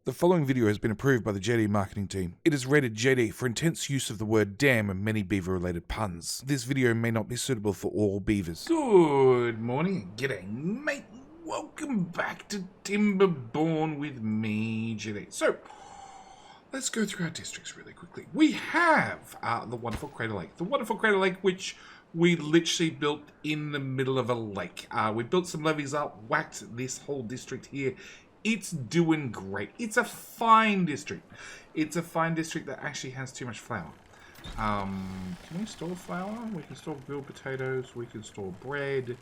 The following video has been approved by the JD marketing team. It is rated JD for intense use of the word damn and many beaver-related puns. This video may not be suitable for all beavers. Good morning, g'day mate. Welcome back to Timberborn with me, JD. So, let's go through our districts really quickly. We have the wonderful Crater Lake. The wonderful Crater Lake, which we literally built in the middle of a lake. We built some levees up, whacked this whole district here. It's doing great. It's a fine district. It's a fine district that actually has too much flour. Can we store flour? We can store grilled potatoes. We can store bread.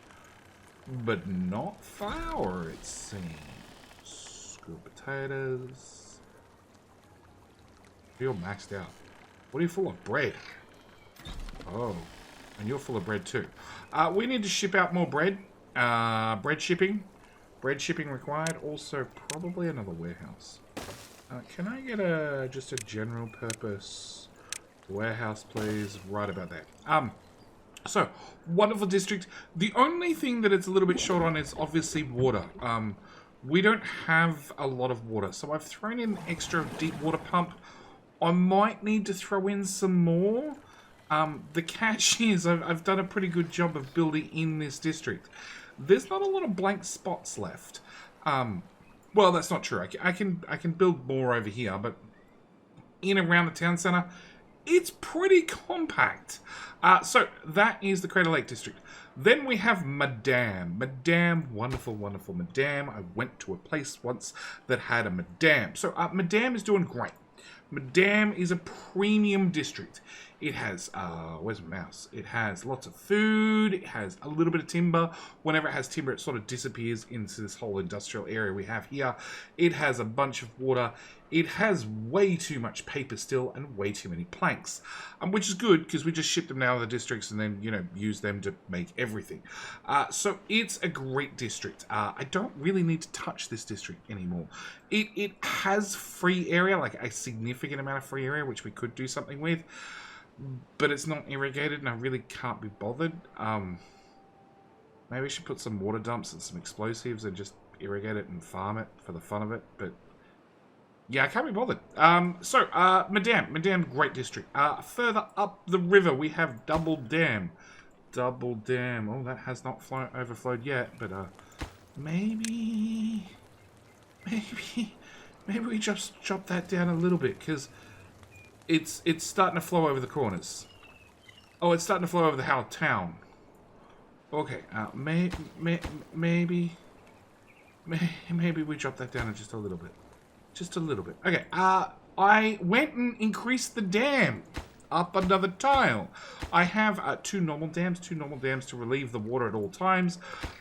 But not flour, it seems. Grilled potatoes. You're maxed out. What are you full of? Bread. Oh. And you're full of bread too. We need to ship out more bread. Bread shipping. Bread shipping required. Also, probably another warehouse. Can I get just a general purpose warehouse, please? Right about that. So, wonderful district. The only thing that it's a little bit short on is obviously water. We don't have a lot of water, so I've thrown in an extra deep water pump. I might need to throw in some more. The catch is I've done a pretty good job of building in this district. There's not a lot of blank spots left. Well, that's not true. I can build more over here, but in around the town center, it's pretty compact. So that is the Crater Lake district. Then we have Madame. Madame, wonderful, wonderful Madame. I went to a place once that had a Madame. So Madame is doing great. Madame is a premium district. It has, where's my mouse? It has lots of food. It has a little bit of timber. Whenever it has timber, it sort of disappears into this whole industrial area we have here. It has a bunch of water. It has way too much paper still and way too many planks, which is good because we just ship them out of the districts and then, you know, use them to make everything. So it's a great district. I don't really need to touch this district anymore. It has free area, like a significant amount of free area, which we could do something with. But it's not irrigated and I really can't be bothered. Maybe we should put some water dumps and some explosives and just irrigate it and farm it for the fun of it. But yeah, I can't be bothered. Madame, great district. Further up the river we have Double Dam. Double Dam. Oh, that has not overflowed yet, but maybe we just chop that down a little bit because it's starting to flow over the corners. Oh, it's starting to flow over the whole town. Okay, maybe we drop that down just a little bit. Just a little bit. Okay, I went and increased the dam up another tile. I have two normal dams to relieve the water at all times,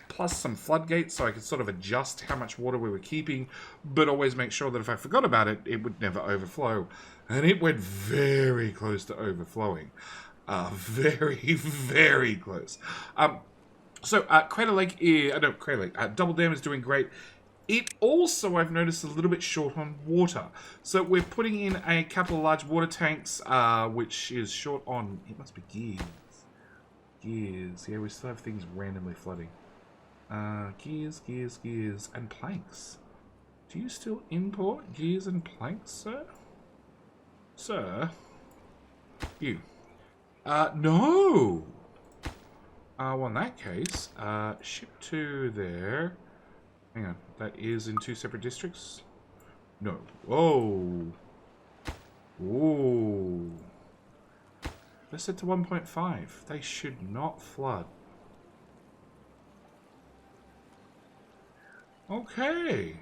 plus some floodgates so I could sort of adjust how much water we were keeping, but always make sure that if I forgot about it, it would never overflow. And it went very close to overflowing. Very, very close. Crater Lake, Double Dam is doing great. It also, I've noticed, a little bit short on water. So we're putting in a couple of large water tanks, which is short on, it must be gears. Gears, yeah, we still have things randomly flooding. Gears, and planks. Do you still import gears and planks, sir? Sir? You. No! Well, in that case, ship to there. Hang on, that is in two separate districts? No. Whoa! Whoa! Let's set to 1.5. They should not flood. Okay.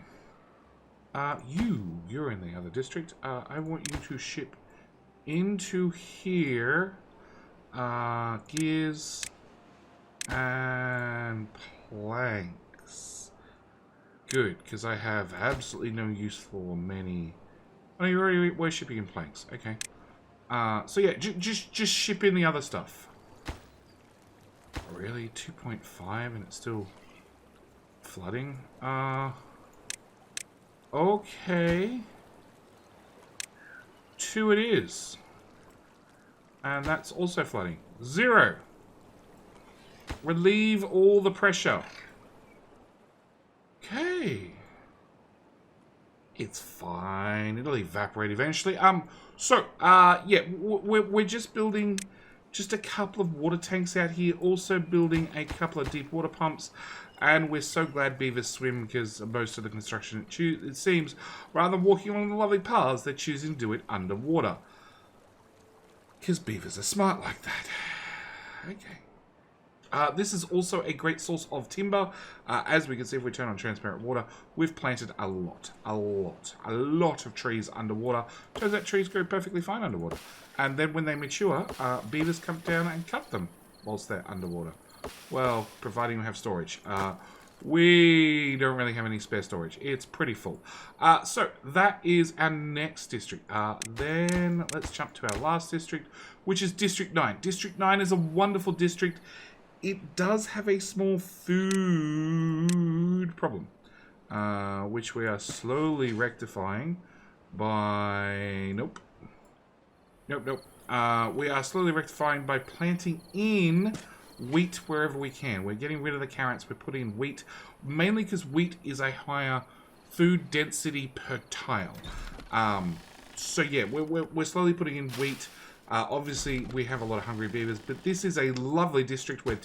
You're in the other district. I want you to ship into here. Gears and planks. Good, because I have absolutely no use for many. Oh, you're already we're shipping in planks. Okay. So yeah, just ship in the other stuff. Really, 2.5 and it's still flooding. Okay. 2 it is. And that's also flooding. 0. Relieve all the pressure. Okay. It's fine. It'll evaporate eventually. Yeah, we're just building just a couple of water tanks out here. Also building a couple of deep water pumps. And we're so glad beavers swim because most of the construction, it seems, rather than walking along the lovely paths, they're choosing to do it underwater. Because beavers are smart like that. Okay. This is also a great source of timber. As we can see, if we turn on transparent water, we've planted a lot of trees underwater. Turns out trees grow perfectly fine underwater. And then when they mature, beavers come down and cut them whilst they're underwater. Well, providing we have storage. We don't really have any spare storage. It's pretty full. So that is our next district. Then let's jump to our last district, which is District 9. District 9 is a wonderful district. It does have a small food problem, which we are slowly rectifying by... Nope. We are slowly rectifying by planting in wheat wherever we can. We're getting rid of the carrots. We're putting in wheat, mainly because wheat is a higher food density per tile. So yeah, we're slowly putting in wheat. Obviously, we have a lot of hungry beavers, but this is a lovely district where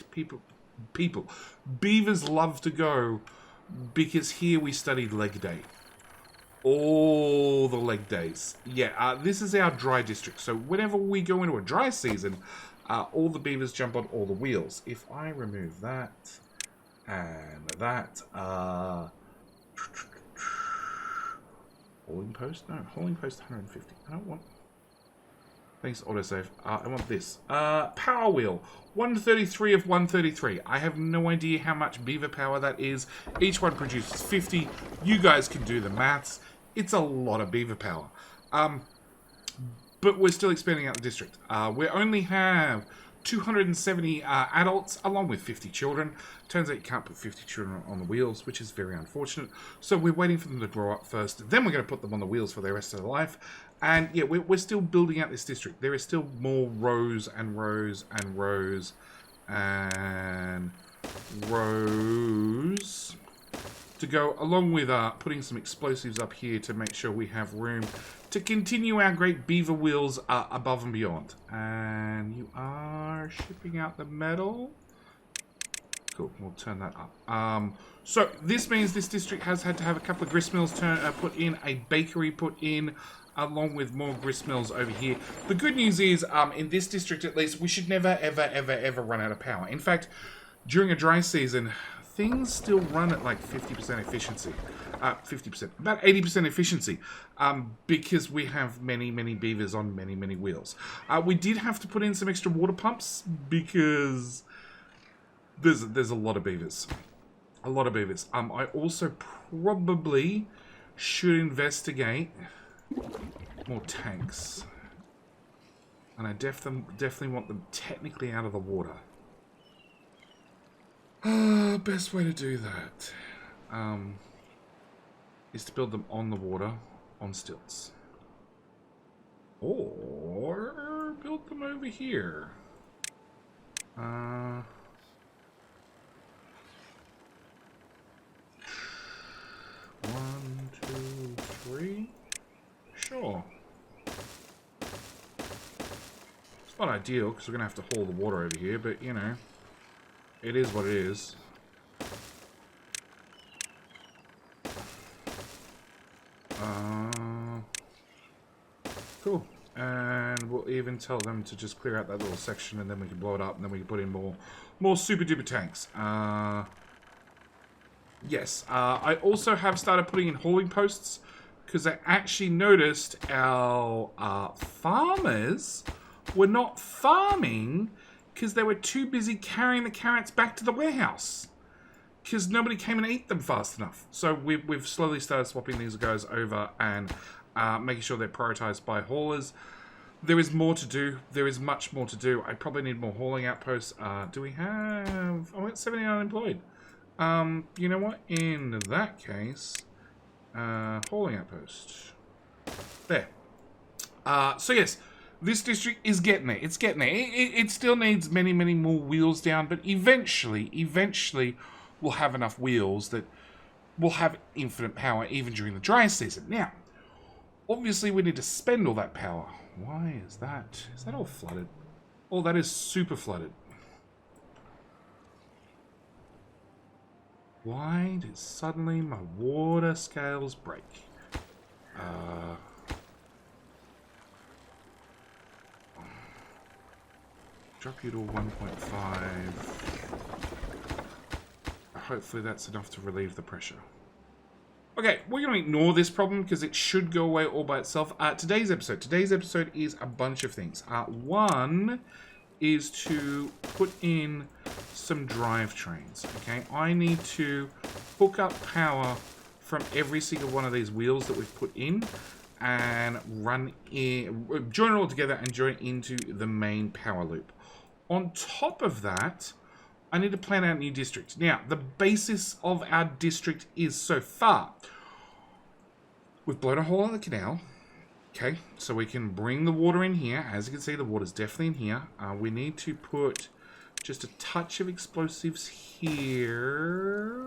beavers love to go because here we studied leg day. All the leg days. Yeah, this is our dry district. So whenever we go into a dry season, all the beavers jump on all the wheels. If I remove that and that, hauling post? No, hauling post 150. I don't want... Thanks, autosave. I want this. Power wheel. 133 of 133. I have no idea how much beaver power that is. Each one produces 50. You guys can do the maths. It's a lot of beaver power. But we're still expanding out the district. We only have 270 adults, along with 50 children. Turns out you can't put 50 children on the wheels, which is very unfortunate. So we're waiting for them to grow up first. Then we're going to put them on the wheels for the rest of their life. And yeah, we're still building out this district. There is still more rows and rows and rows and rows to go, along with putting some explosives up here to make sure we have room to continue our great beaver wheels above and beyond. And you are shipping out the metal. Cool, we'll turn that up. So this means this district has had to have a couple of grist mills put in, a bakery put in, along with more grist mills over here. The good news is, in this district at least, we should never, ever run out of power. In fact, during a dry season, things still run at like 50% efficiency. 50%, about 80% efficiency, because we have many beavers on many wheels. We did have to put in some extra water pumps because there's a lot of beavers. A lot of beavers. I also probably should investigate more tanks. And I definitely want them technically out of the water. Best way to do that is to build them on the water, on stilts. Or build them over here. 1, 2, 3. Sure. It's not ideal because we're going to have to haul the water over here, but you know, it is what it is. Cool. And we'll even tell them to just clear out that little section and then we can blow it up and then we can put in more super duper tanks. Yes. I also have started putting in hauling posts because I actually noticed our farmers were not farming because they were too busy carrying the carrots back to the warehouse because nobody came and ate them fast enough. So we've slowly started swapping these guys over and making sure they're prioritized by haulers. There is more to do. There is much more to do. I probably need more hauling outposts. Do we have... Oh, it's 79 employed. You know what? In that case, hauling outpost. There. So yes, this district is getting there. It's getting there. It still needs many more wheels down, but eventually we'll have enough wheels that will have infinite power even during the dry season. Now, obviously we need to spend all that power. Why is that? Is that all flooded? Oh, that is super flooded. Why did suddenly my water scales break? Drop you to 1.5. Hopefully that's enough to relieve the pressure. Okay, we're going to ignore this problem because it should go away all by itself. Today's episode is a bunch of things. One is to put in some drivetrains. Okay, I need to hook up power from every single one of these wheels that we've put in and run in, join it all together and join it into the main power loop. On top of that, I need to plan out a new district. Now, the basis of our district is so far, we've blown a hole in the canal. Okay, so we can bring the water in here. As you can see, the water's definitely in here. We need to put just a touch of explosives here.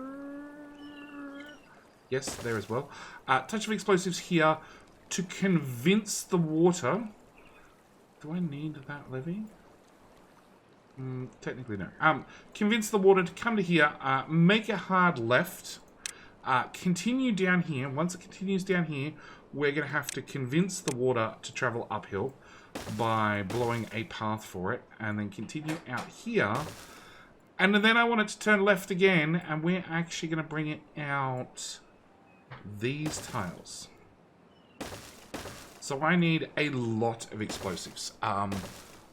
Yes, there as well. Touch of explosives here to convince the water. Do I need that levy? Technically no. Convince the water to come to here, make a hard left, continue down here. Once it continues down here, we're going to have to convince the water to travel uphill by blowing a path for it, and then continue out here. And then I want it to turn left again, and we're actually going to bring it out these tiles. So I need a lot of explosives.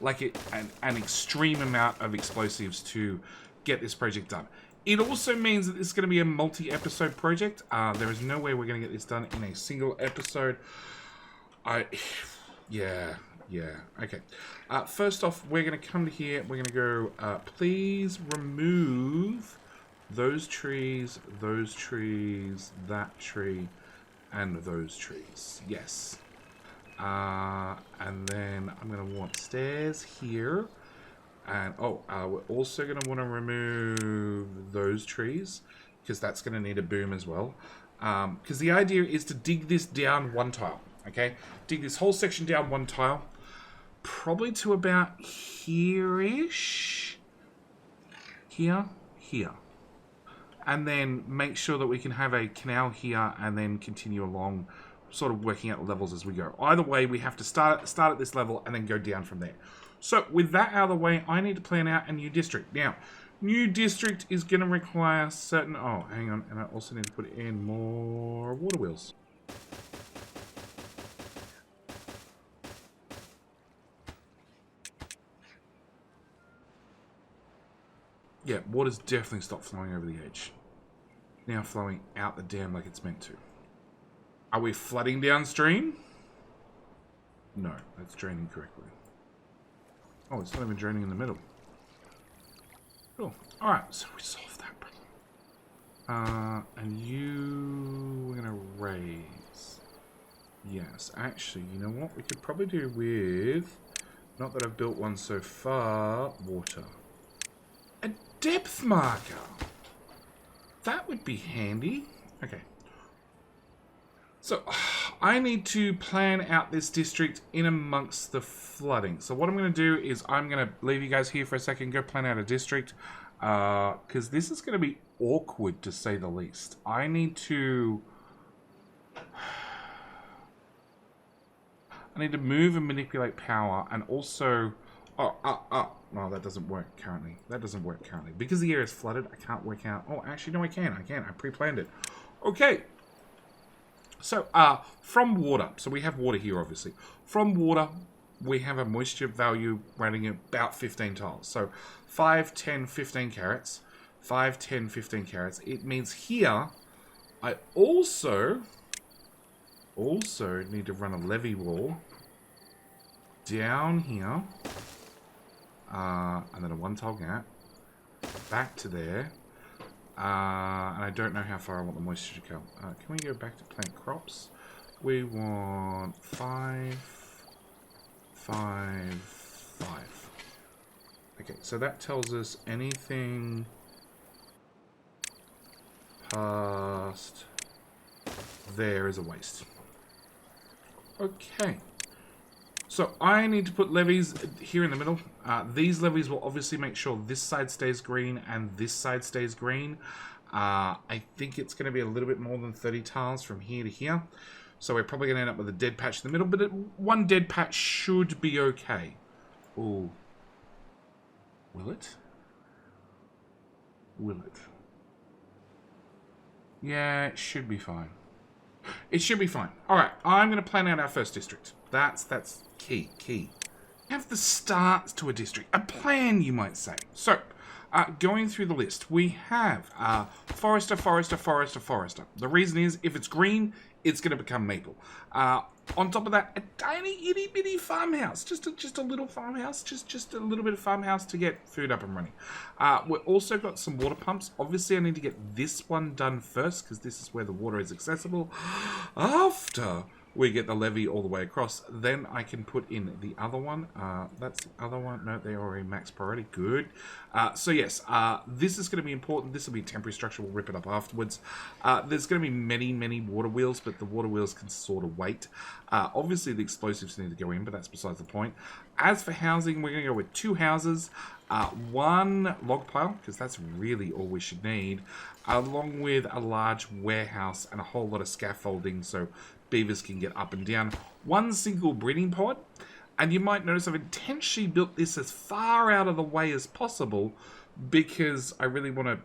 Like an extreme amount of explosives to get this project done. It also means that this is going to be a multi-episode project. There is no way we're going to get this done in a single episode. Yeah, okay. First off, we're going to come to here. We're going to go, please remove those trees, that tree, and those trees. Yes. And then I'm going to want stairs here. And, we're also going to want to remove those trees, because that's going to need a boom as well. Because the idea is to dig this down one tile, okay? Dig this whole section down one tile, probably to about here-ish. Here. And then make sure that we can have a canal here and then continue along, sort of working out levels as we go. Either way, we have to start at this level and then go down from there. So with that out of the way, I need to plan out a new district. Now, new district is going to require certain... Oh, hang on. And I also need to put in more water wheels. Yeah, water's definitely stopped flowing over the edge. Now flowing out the dam like it's meant to. Are we flooding downstream? No, that's draining correctly. Oh, it's not even draining in the middle. Cool. Alright, so we solved that problem. And you... we're going to raise. Yes, actually, you know what? We could probably do with... Not that I've built one so far. Water. A depth marker! That would be handy. Okay. So, I need to plan out this district in amongst the flooding. So what I'm going to do is I'm going to leave you guys here for a second, go plan out a district. Because this is going to be awkward, to say the least. I need to move and manipulate power, and also... No, that doesn't work currently. Because the area is flooded, I can't work out... Oh, actually, no, I can. I pre-planned it. Okay. So, from water. So we have water here, obviously. From water, we have a moisture value running about 15 tiles. So, 5, 10, 15 carats. 5, 10, 15 carats. It means here, I also need to run a levee wall down here. And then a one tile gap. Back to there. And I don't know how far I want the moisture to come. Can we go back to plant crops? We want 5, 5, 5. Okay, so that tells us anything past there is a waste. Okay. So I need to put levees here in the middle. These levees will obviously make sure this side stays green and this side stays green. I think it's going to be a little bit more than 30 tiles from here to here. So we're probably going to end up with a dead patch in the middle, but one dead patch should be okay. Ooh. Will it? Will it? Yeah, it should be fine. It should be fine. Alright, I'm going to plan out our first district. That's key. Have the start to a district. A plan, you might say. So, going through the list, we have forester. The reason is, if it's green, it's going to become maple. On top of that, a tiny itty bitty farmhouse. Just a little farmhouse. Just a little bit of farmhouse to get food up and running. We've also got some water pumps. Obviously, I need to get this one done first, because this is where the water is accessible. After we get the levee all the way across, then I can put in the other one. That's the other one. No, they're already max priority. Good. So yes, this is going to be important. This will be a temporary structure. We'll rip it up afterwards. There's going to be many water wheels, but the water wheels can sort of wait. Obviously, the explosives need to go in, but that's besides the point. As for housing, we're going to go with 2 houses, 1 log pile, because that's really all we should need, along with a large warehouse and a whole lot of scaffolding so beavers can get up and down. 1 single breeding pod, and you might notice I've intentionally built this as far out of the way as possible because I really want to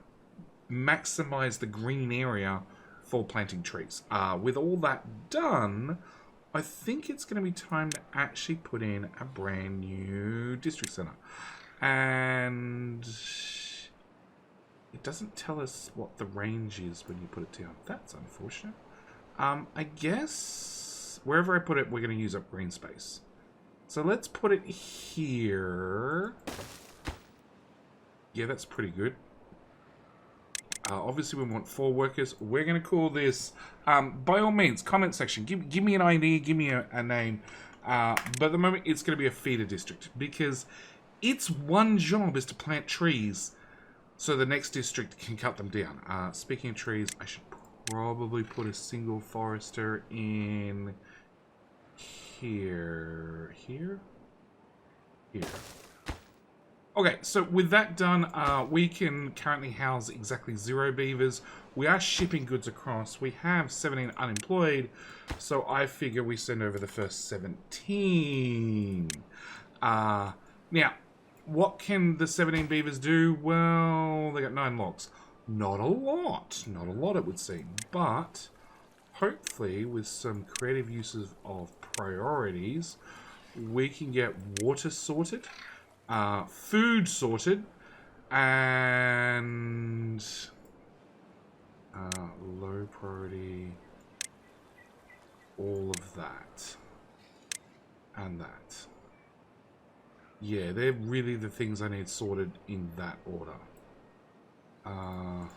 maximize the green area for planting trees. With all that done, I think it's going to be time to actually put in a brand new district center. And it doesn't tell us what the range is when you put it down. That's unfortunate. I guess wherever I put it, we're going to use up green space. So let's put it here. Yeah, that's pretty good. Obviously, we want 4 workers. We're going to call this, by all means, comment section. Give me an idea, give me a name. But at the moment, it's going to be a feeder district because its one job is to plant trees so the next district can cut them down. Speaking of trees, I should probably put a single forester in here. Here. Okay, so with that done, we can currently house exactly 0 beavers. We are shipping goods across. We have 17 unemployed, so I figure we send over the first 17. Now, what can the 17 beavers do? Well, they got 9 logs. Not a lot. Not a lot, it would seem. But hopefully, with some creative uses of priorities, we can get water sorted, food sorted, and low priority, all of that. And that. Yeah, they're really the things I need sorted in that order. Oh,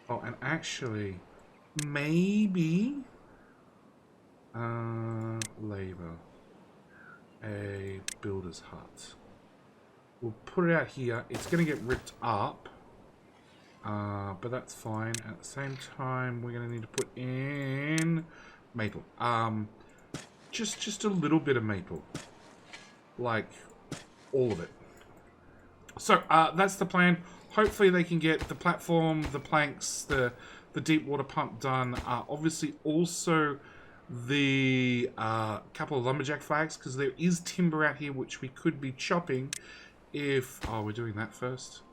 and actually, maybe labor, a builder's hut. We'll put it out here. It's going to get ripped up, but that's fine. At the same time, we're going to need to put in maple. Just a little bit of maple, like all of it. So that's the plan. Hopefully they can get the platform, the planks, the deep water pump done. Obviously also the couple of lumberjack flags, because there is timber out here which we could be chopping if... Oh, we're doing that first.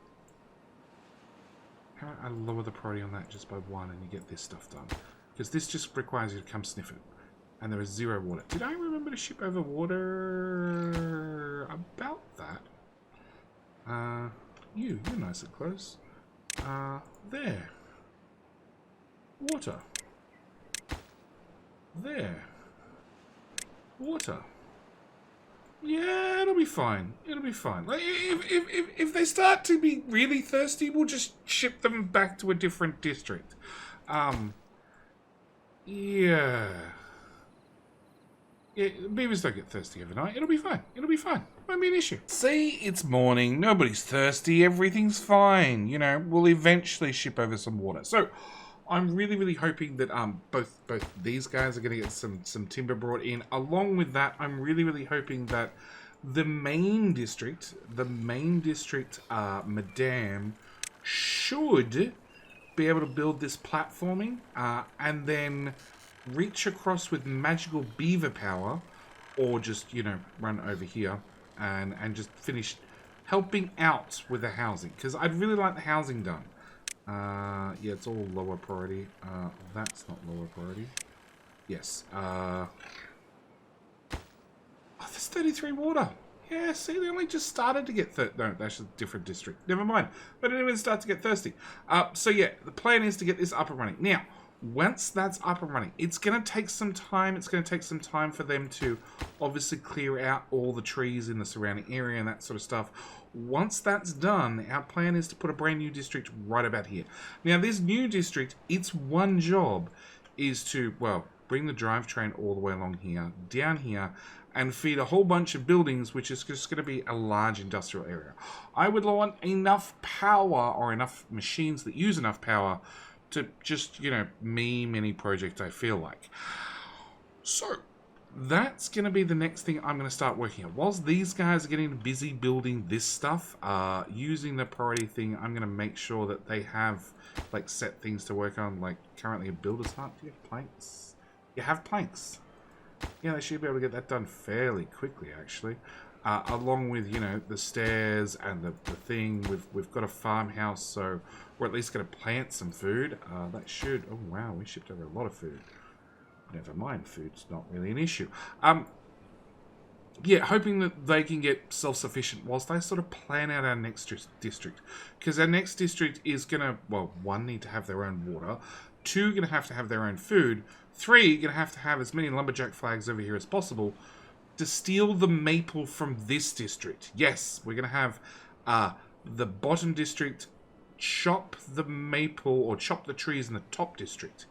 How about I lower the priority on that just by 1 and you get this stuff done? Because this just requires you to come sniff it. And there is 0 water. Did I remember to ship over water about that? You're nice and close. There. Water. There. Water. Yeah, it'll be fine. It'll be fine. Like, if they start to be really thirsty, we'll just ship them back to a different district. Yeah. Yeah, beavers don't get thirsty overnight. It'll be fine. It'll be fine. Won't be an issue. See, it's morning. Nobody's thirsty. Everything's fine. You know, we'll eventually ship over some water. So, I'm really, really hoping that both these guys are going to get some timber brought in. Along with that, I'm really, really hoping that the main district, Madame, should be able to build this platforming and then reach across with magical beaver power, or just, you know, run over here and just finish helping out with the housing, because I'd really like the housing done. Yeah, it's all lower priority. That's not lower priority. Yes. Oh, there's 33 water. Yeah, see, they only just started to get no, that's a different district. Never mind. But it didn't even start to get thirsty. So yeah, the plan is to get this up and running. Now, once that's up and running, it's going to take some time. It's going to take some time for them to obviously clear out all the trees in the surrounding area and that sort of stuff. Once that's done, our plan is to put a brand new district right about here. Now, this new district, its one job is to, well, bring the drivetrain all the way along here, down here, and feed a whole bunch of buildings, which is just going to be a large industrial area. I would want enough power, or enough machines that use enough power, to just, you know, mini project, I feel like. So, that's going to be the next thing I'm going to start working on. Whilst these guys are getting busy building this stuff, using the priority thing, I'm going to make sure that they have, like, set things to work on. Like, currently a builder's hut. Do you have planks? You have planks. Yeah, they should be able to get that done fairly quickly, actually. Along with, you know, the stairs and the thing. We've got a farmhouse, so we're at least going to plant some food. That should... Oh, wow, we shipped over a lot of food. Never mind, food's not really an issue. Yeah, hoping that they can get self-sufficient whilst I sort of plan out our next district. Because our next district is going to, well, one, need to have their own water. Two, going to have their own food. Three, going to have as many lumberjack flags over here as possible to steal the maple from this district. Yes, we're going to have the bottom district chop the maple, or chop the trees in the top district.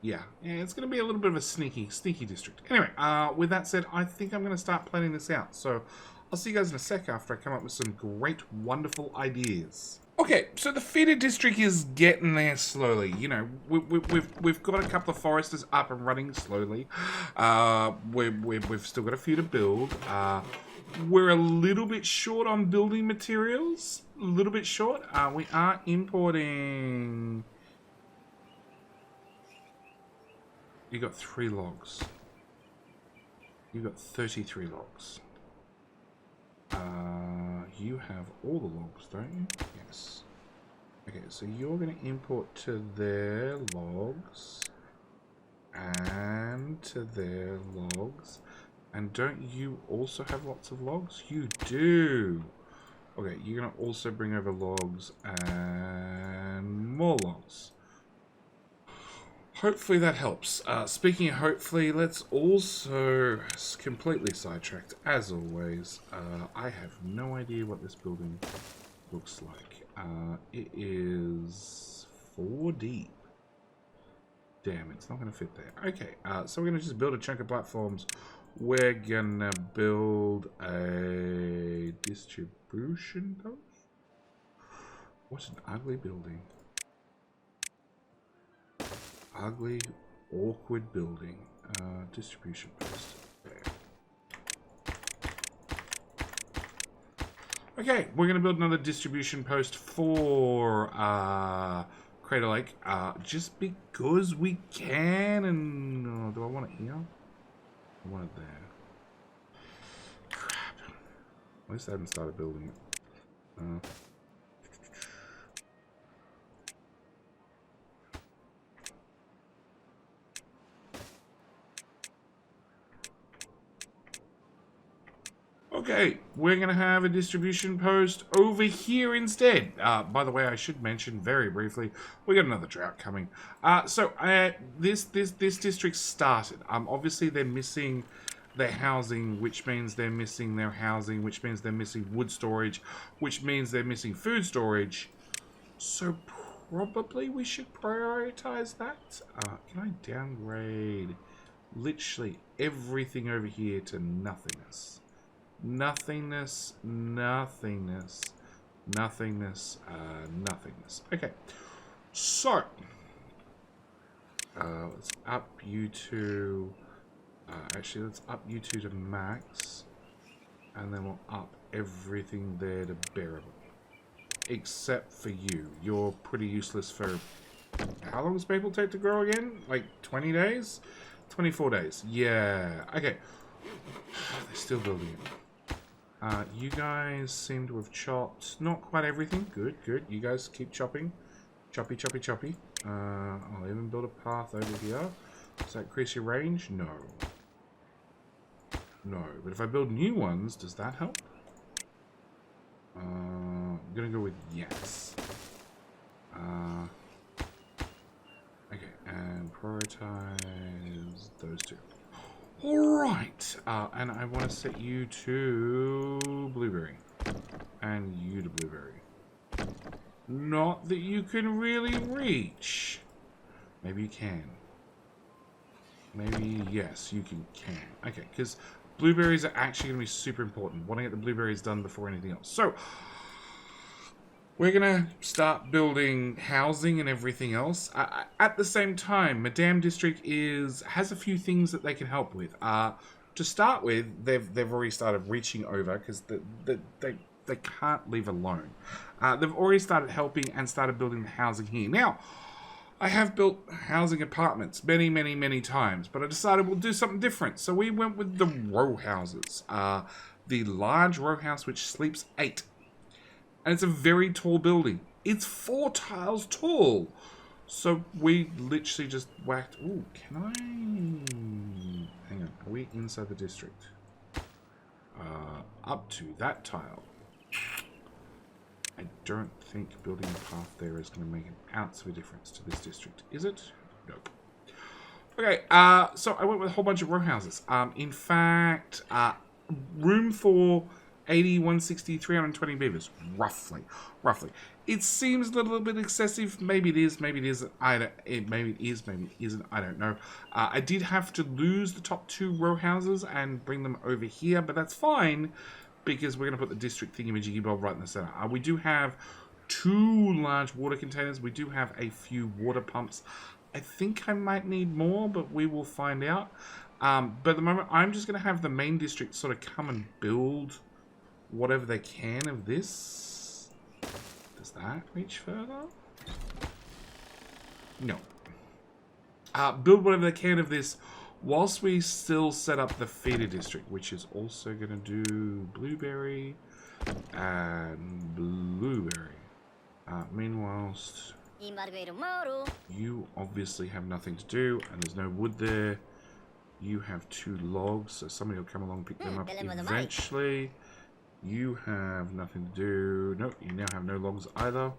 Yeah, it's going to be a little bit of a sneaky district. Anyway, with that said, I think I'm going to start planning this out. So I'll see you guys in a sec after I come up with some great, wonderful ideas. Okay, so the feeder district is getting there slowly. You know, we've got a couple of foresters up and running slowly. We've still got a few to build. We're a little bit short on building materials. A little bit short. We are importing... You got 3 logs. You got 33 logs. You have all the logs, don't you? Yes. Okay, so you're going to import to their logs. And to their logs. And don't you also have lots of logs? You do. Okay, you're going to also bring over logs and more logs. Hopefully that helps. Speaking of hopefully, let's also... Completely sidetracked, as always. I have no idea what this building looks like. It is 4 deep. Damn, it's not going to fit there. Okay, so we're going to just build a chunk of platforms. We're going to build a distribution post. What an ugly building. Ugly, awkward building. Distribution post. There. Okay, we're going to build another distribution post for Crater Lake. Just because we can. And do I want it here? I want it there. Crap. At least I haven't started building it. Okay, we're going to have a distribution post over here instead. By the way, I should mention very briefly, we got another drought coming. This district started. Obviously, they're missing their housing, which means they're missing their housing, which means they're missing wood storage, which means they're missing food storage. So probably we should prioritize that. Can I downgrade literally everything over here to nothingness. Nothingness, nothingness, nothingness, nothingness. Okay, so let's up you to actually let's up you two to max, and then we'll up everything there to bearable, except for you. You're pretty useless for how long does maple take to grow again? Like 20 days? 24 days. Yeah. Okay. They're still building it. You guys seem to have chopped not quite everything. Good, good. You guys keep chopping. Choppy, choppy, choppy. I'll even build a path over here. Does that increase your range? No. No. But if I build new ones, does that help? I'm going to go with yes. Okay, and prioritize those two. Alright, and I want to set you to blueberry. And you to blueberry. Not that you can really reach. Maybe you can. Maybe, yes, you can. Okay, because blueberries are actually going to be super important. Want to get the blueberries done before anything else. So, we're going to start building housing and everything else. At the same time, Madame District has a few things that they can help with. To start with, they've already started reaching over because they can't leave alone. They've already started helping and started building the housing here. Now, I have built housing apartments many, many, many times, but I decided we'll do something different. So we went with the row houses. The large row house which sleeps 8. And it's a very tall building. It's 4 tiles tall. So we literally just whacked... Ooh, can I... Hang on. Are we inside the district? Up to that tile. I don't think building a path there is going to make an ounce of a difference to this district. Is it? Nope. Okay, so I went with a whole bunch of row houses. In fact, room for 80, 160, 320 beavers, roughly. It seems a little bit excessive. Maybe it is, maybe it isn't. Maybe it is, maybe it isn't. I don't know. I did have to lose the top 2 row houses and bring them over here, but that's fine because we're going to put the district thingy-majiggy bob right in the center. We do have 2 large water containers. We do have a few water pumps. I think I might need more, but we will find out. But at the moment, I'm just going to have the main district sort of come and build whatever they can of this. Does that reach further? No. Build whatever they can of this whilst we still set up the feeder district, which is also going to do blueberry and blueberry. Meanwhile, you obviously have nothing to do and there's no wood there. You have 2 logs, so somebody will come along and pick them up eventually. You have nothing to do. Nope, you now have no logs either.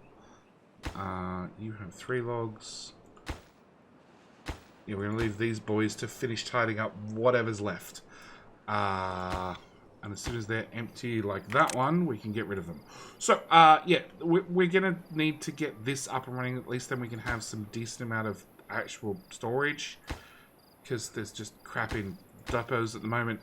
You have 3 logs. Yeah, we're going to leave these boys to finish tidying up whatever's left. And as soon as they're empty like that one, we can get rid of them. So, yeah, we're going to need to get this up and running. At least then we can have some decent amount of actual storage. Because there's just crap in depots at the moment.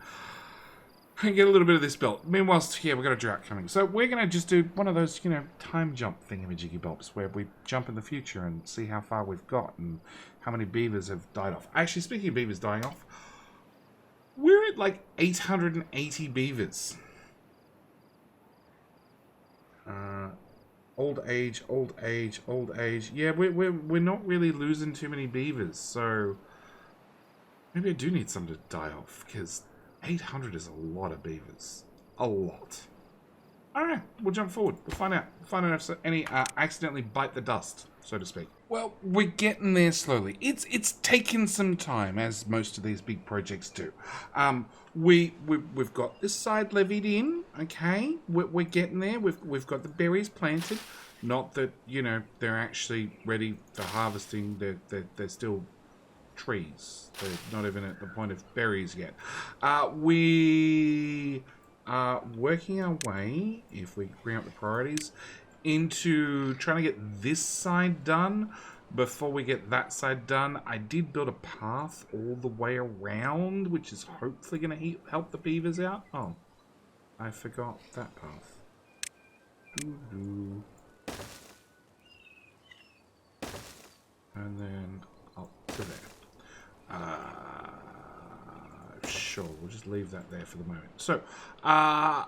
And get a little bit of this built. Meanwhile, yeah, we've got a drought coming. So we're going to just do one of those, time jump thingamajiggy bobs where we jump in the future and see how far we've got and how many beavers have died off. Actually, speaking of beavers dying off, we're at like 880 beavers. Old age, old age, old age. Yeah, we're not really losing too many beavers, so maybe I do need some to die off because 800 is a lot of beavers. A lot. Alright, we'll jump forward. We'll find out. We'll find out if any accidentally bite the dust, so to speak. Well, we're getting there slowly. It's taken some time, as most of these big projects do. We've got this side levied in, okay? We're getting there. We've got the berries planted. Not that, they're actually ready for harvesting. They're still trees. They're not even at the point of berries yet. We are working our way, if we bring up the priorities, into trying to get this side done before we get that side done, I did build a path all the way around, which is hopefully going to help the beavers out. Oh, I forgot that path. Doo-doo. And then up to there. Sure, we'll just leave that there for the moment. So, I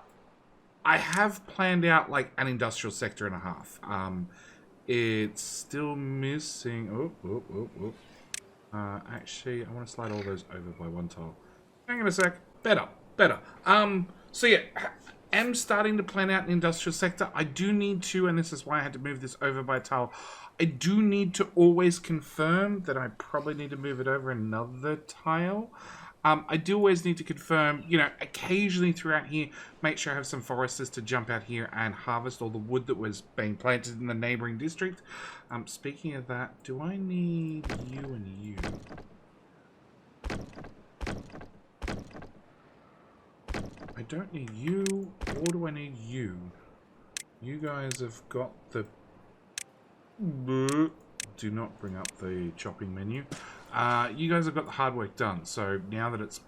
have planned out like an industrial sector and a half. It's still missing. Actually, I want to slide all those over by one tile. Hang on a sec. Better. So yeah, am starting to plan out an industrial sector. I do need to, and this is why I had to move this over by a tile. I do need to always confirm that I probably need to move it over another tile. I do always need to confirm, you know, occasionally throughout here, make sure I have some foresters to jump out here and harvest all the wood that was being planted in the neighboring district. Speaking of that, do I need you and you? I don't need you, or do I need you? You guys have got the... Do not bring up the chopping menu. You guys have got the hard work done, so now that it's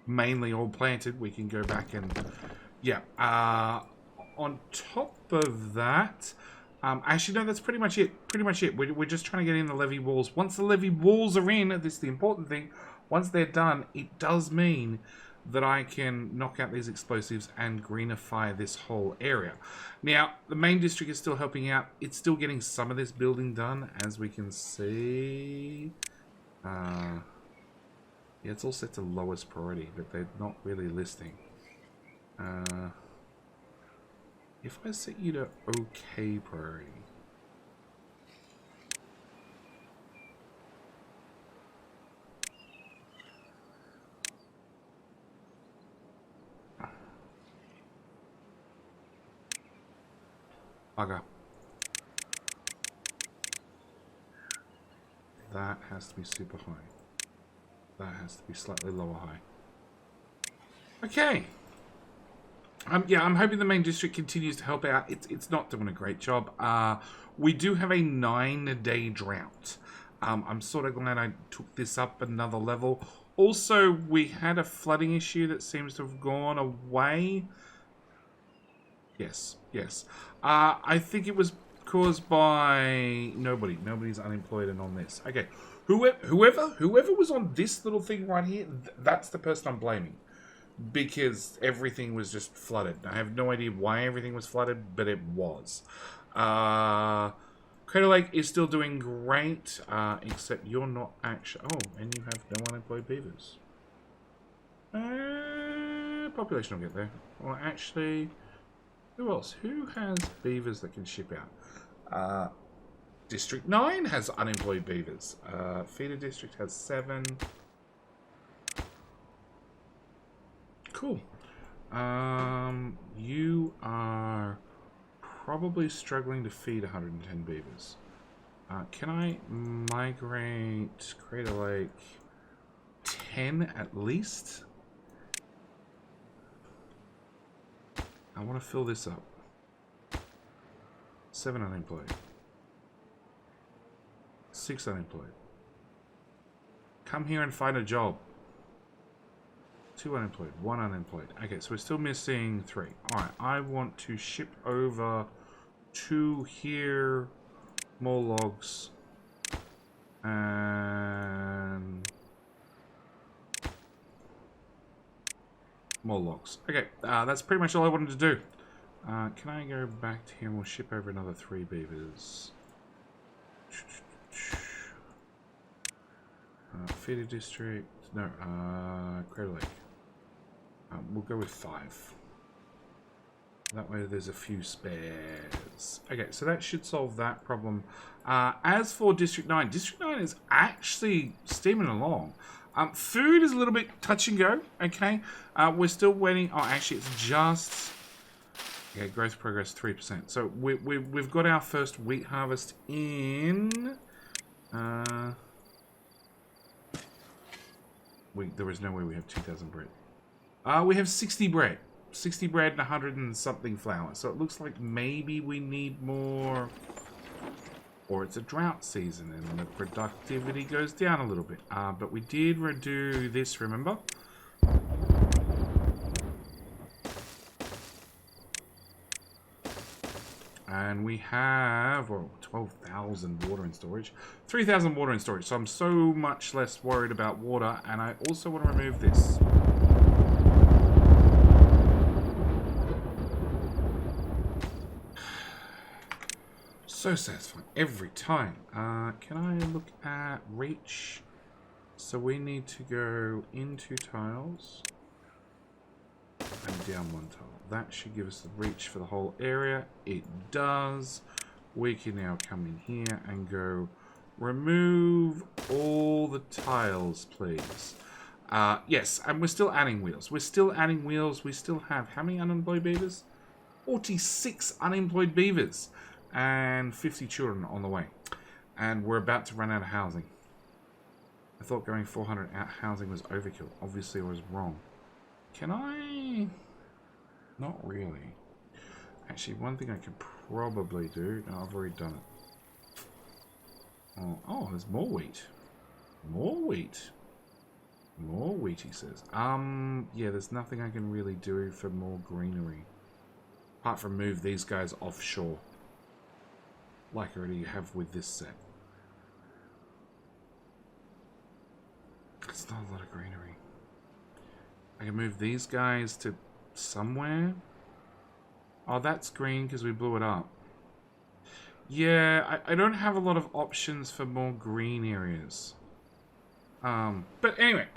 mainly all planted, we can go back and... Yeah, on top of that... actually, no, that's pretty much it. We're just trying to get in the levee walls. Once the levee walls are in, this is the important thing, once they're done, it does mean that I can knock out these explosives and greenify this whole area. Now, the main district is still helping out. It's still getting some of this building done, as we can see. Yeah, it's all set to lowest priority, but they're not really listing. If I set you to okay priority... Bugger. That has to be super high. That has to be slightly lower high. Okay. Yeah, I'm hoping the main district continues to help out. It's not doing a great job. We do have a 9-day drought. I'm sort of glad I took this up another level. Also, we had a flooding issue that seems to have gone away. Yes. I think it was caused by nobody. Nobody's unemployed and on this. Okay, whoever was on this little thing right here, that's the person I'm blaming, because everything was just flooded. I have no idea why everything was flooded, but it was. Crater Lake is still doing great, except you're not actually. Oh, and you have no unemployed beavers. Population will get there. Well, actually. Who else? Who has beavers that can ship out? District 9 has unemployed beavers. Feeder District has 7. Cool. You are probably struggling to feed 110 beavers. Can I migrate Crater Lake 10 at least? I want to fill this up. 7 unemployed. 6 unemployed. Come here and find a job. 2 unemployed. 1 unemployed. Okay, so we're still missing 3. Alright, I want to ship over 2 here. More logs. And... more logs. Okay, that's pretty much all I wanted to do. Can I go back to here and we'll ship over another 3 beavers? Feeder District. No, Crater Lake. We'll go with 5. That way there's a few spares. Okay, so that should solve that problem. As for District 9, District 9 is actually steaming along. Food is a little bit touch and go, okay? We're still waiting. Oh, actually, it's just... okay, growth progress 3%. So we've got our first wheat harvest in... there is no way we have 2,000 bread. We have 60 bread. 60 bread and 100 and something flour. So it looks like maybe we need more... or it's a drought season and the productivity goes down a little bit. But we did redo this, remember? And we have 12,000 water in storage, 3,000 water in storage. So I'm so much less worried about water. And I also want to remove this. So satisfying every time. Can I look at reach? So we need to go into tiles and down one tile. That should give us the reach for the whole area. It does. We can now come in here and go remove all the tiles, please. Yes, and we're still adding wheels. We're still adding wheels. We still have how many unemployed beavers? 46 unemployed beavers and 50 children on the way. And we're about to run out of housing. I thought going 400 out housing was overkill. Obviously, I was wrong. Can I... Not really. Actually, one thing I could probably do... No, I've already done it. Oh, there's more wheat. More wheat. More wheat, he says. Yeah, there's nothing I can really do for more greenery. Apart from move these guys offshore. Like I already have with this set. It's not a lot of greenery. I can move these guys to somewhere. Oh, that's green because we blew it up. Yeah, I don't have a lot of options for more green areas. But anyway,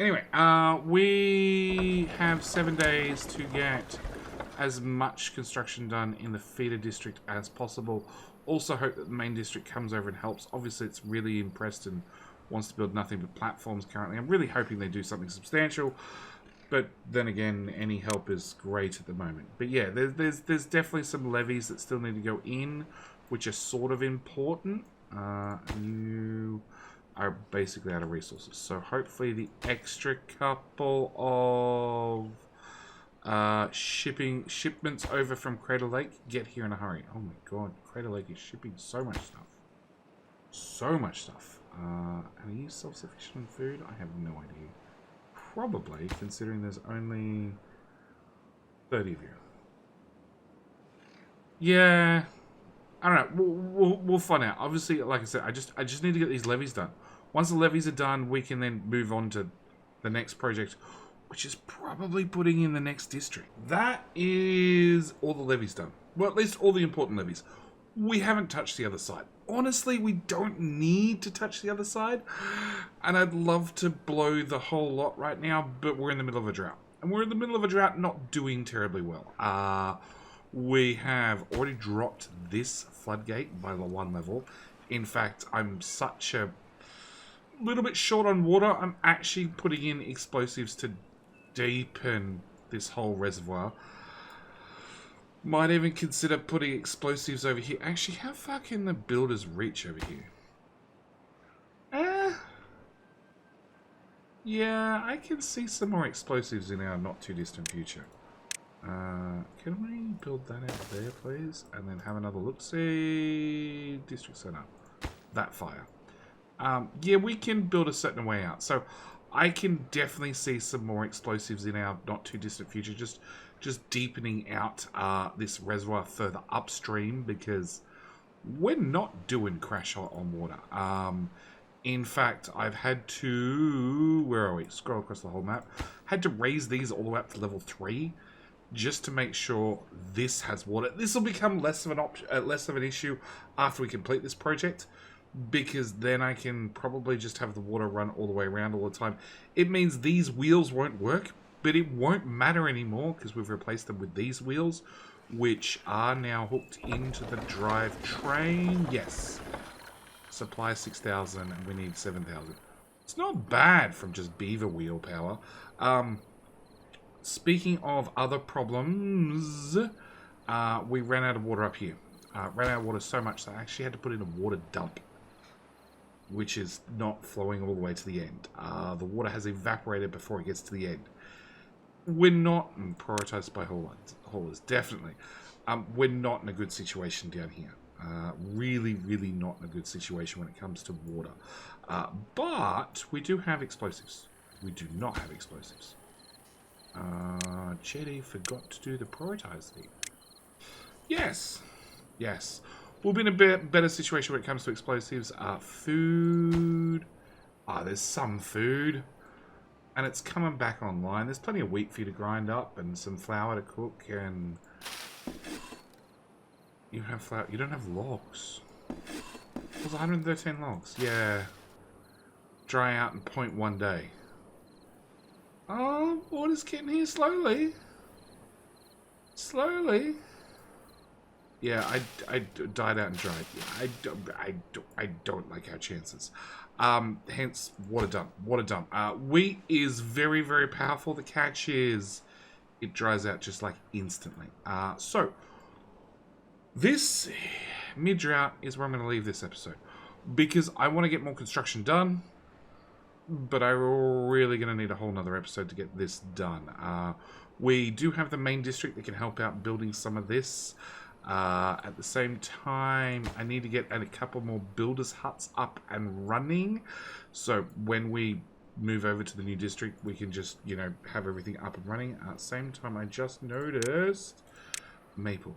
we have 7 days to get as much construction done in the feeder district as possible. Also hope that the main district comes over and helps. Obviously, it's really impressed and wants to build nothing but platforms currently. I'm really hoping they do something substantial. But then again, any help is great at the moment. But yeah, there's definitely some levies that still need to go in, which are sort of important. You are basically out of resources. So hopefully the extra couple of shipments over from Crater Lake get here in a hurry. Oh my god, Crater Lake is shipping so much stuff. So much stuff. Are you self-sufficient in food? I have no idea. Probably, considering there's only 30 of you. Yeah, I don't know. We'll find out. Obviously, like I said, I just need to get these levies done. Once the levies are done, we can then move on to the next project, which is probably putting in the next district. That is all the levies done. Well, at least all the important levies. We haven't touched the other side. Honestly, we don't need to touch the other side. And I'd love to blow the whole lot right now, but we're in the middle of a drought. And we're in the middle of a drought not doing terribly well. We have already dropped this floodgate by the 1 level. In fact, I'm such a little bit short on water. I'm actually putting in explosives to deepen this whole reservoir. Might even consider putting explosives over here. Actually, how far can the builders reach over here? Yeah, I can see some more explosives in our not too distant future. Can we build that out there, please? And then have another look. See, district center. That fire. Yeah, we can build a certain way out. So I can definitely see some more explosives in our not too distant future. Just deepening out this reservoir further upstream, because we're not doing crash hot on water. In fact, I've had to... Where are we? Scroll across the whole map. Had to raise these all the way up to level 3 just to make sure this has water. This will become less of an issue after we complete this project, because then I can probably just have the water run all the way around all the time. It means these wheels won't work, but it won't matter anymore because we've replaced them with these wheels, which are now hooked into the drivetrain. Yes. Supply 6,000 and we need 7,000. It's not bad from just beaver wheel power. Speaking of other problems, we ran out of water up here. Ran out of water so much that I actually had to put in a water dump, which is not flowing all the way to the end. The water has evaporated before it gets to the end. We're not prioritized by haulers, definitely. We're not in a good situation down here. Really, really not in a good situation when it comes to water. But we do have explosives. We do not have explosives. Chetty forgot to do the prioritize thing. Yes. Yes. We'll be in a bit better situation when it comes to explosives. Food. There's some food. And it's coming back online. There's plenty of wheat for you to grind up and some flour to cook. And you have flour. You don't have logs. There's 113 logs. Yeah. Dry out in 0.1 day. Oh, water's getting here slowly. Slowly. Yeah, I died out and dried. Yeah, I don't like our chances. Hence, water dump. Water dump. Wheat is very, very powerful. The catch is it dries out just like instantly. So, this mid-drought is where I'm going to leave this episode. Because I want to get more construction done. But I'm really going to need a whole nother episode to get this done. We do have the main district that can help out building some of this. At the same time, I need to get a couple more builders' huts up and running. So when we move over to the new district, we can just, you know, have everything up and running. At the same time, I just noticed maple.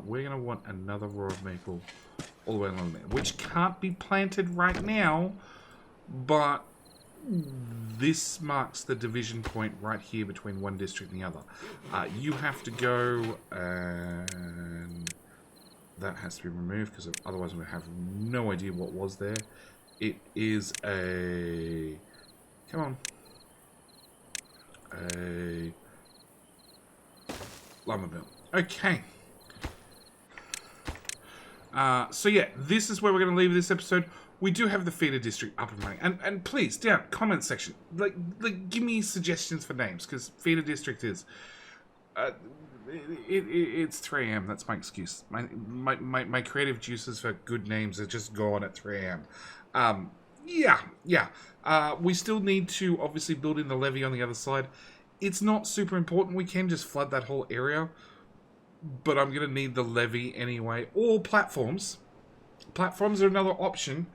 We're going to want another row of maple all the way along there, which can't be planted right now, but this marks the division point right here between one district and the other. You have to go, and that has to be removed because otherwise I'm going to have no idea what was there. It is a... Come on. A lumber mill. Okay. So yeah, this is where we're going to leave this episode. We do have the feeder district up and running. And please, down, comment section, like give me suggestions for names, because feeder district is... it's 3 AM, that's my excuse. My creative juices for good names are just gone at 3 AM. We still need to obviously build in the levee on the other side. It's not super important. We can just flood that whole area. But I'm going to need the levee anyway. Or platforms. Platforms are another option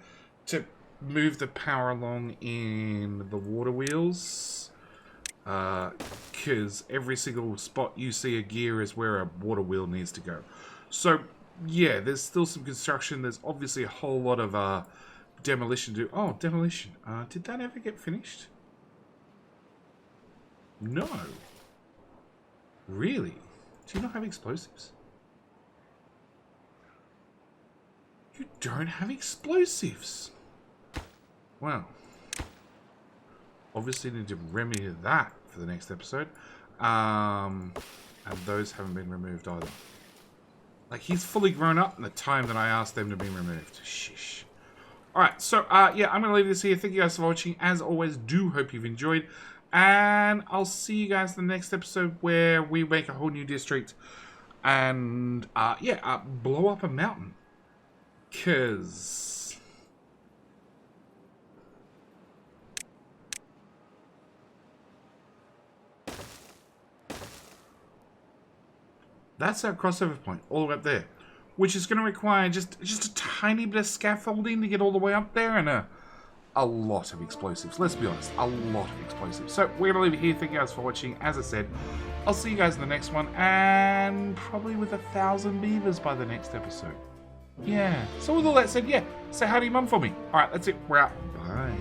to move the power along in the water wheels. Because every single spot you see a gear is where a water wheel needs to go. So, yeah, there's still some construction. There's obviously a whole lot of demolition to do. Oh, demolition. Did that ever get finished? No. Really? Do you not have explosives? You don't have explosives. Well, obviously need to remedy that for the next episode. And those haven't been removed either. Like, he's fully grown up in the time that I asked them to be removed. Shish. Alright, so, yeah, I'm going to leave this here. Thank you guys for watching. As always, do hope you've enjoyed. And I'll see you guys in the next episode where we make a whole new district. And, blow up a mountain. Because... that's our crossover point, all the way up there. Which is going to require just a tiny bit of scaffolding to get all the way up there, and a lot of explosives. Let's be honest, a lot of explosives. So we're going to leave it here. Thank you guys for watching. As I said, I'll see you guys in the next one, and probably with 1,000 beavers by the next episode. Yeah. So with all that said, yeah, say hi to your mum for me. Alright, that's it. We're out. Bye.